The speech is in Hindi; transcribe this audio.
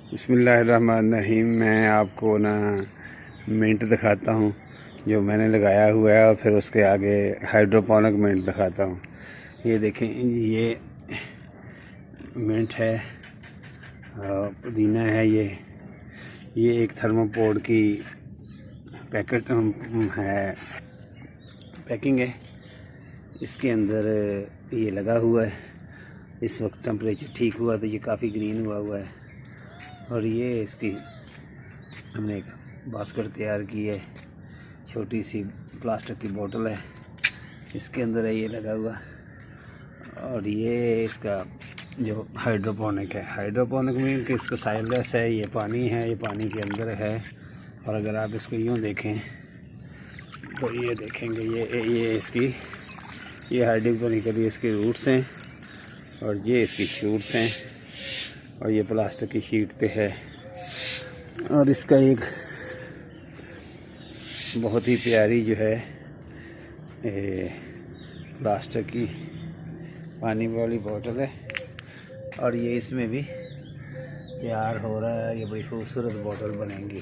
बिस्मिल्लाहिर्रहमानिर्रहीम। मैं आपको ना मिंट दिखाता हूँ जो मैंने लगाया हुआ है, और फिर उसके आगे हाइड्रोपोनिक मिंट दिखाता हूँ। ये देखें, ये मिंट है, पुदीना है। ये एक थर्मोपोड की पैकेट है, पैकिंग है। इसके अंदर ये लगा हुआ है। इस वक्त टेम्परेचर ठीक हुआ तो ये काफ़ी ग्रीन हुआ है। और ये इसकी हमने एक बास्केट तैयार की है, छोटी सी प्लास्टिक की बोतल है, इसके अंदर है ये लगा हुआ। और ये इसका जो हाइड्रोपोनिक है, हाइड्रोपोनिक मीन कि इसको साइललेस है, ये पानी है, ये पानी के अंदर है। और अगर आप इसको यूँ देखें तो ये देखेंगे ये इसकी ये हाइड्रोपोनिकली इसके रूट्स हैं, और ये इसकी शूट्स हैं, और ये प्लास्टिक की शीट पे है। और इसका एक बहुत ही प्यारी जो है प्लास्टिक की पानी वाली बोतल है, और ये इसमें भी तैयार हो रहा है। ये बड़ी खूबसूरत बोतल बनेगी।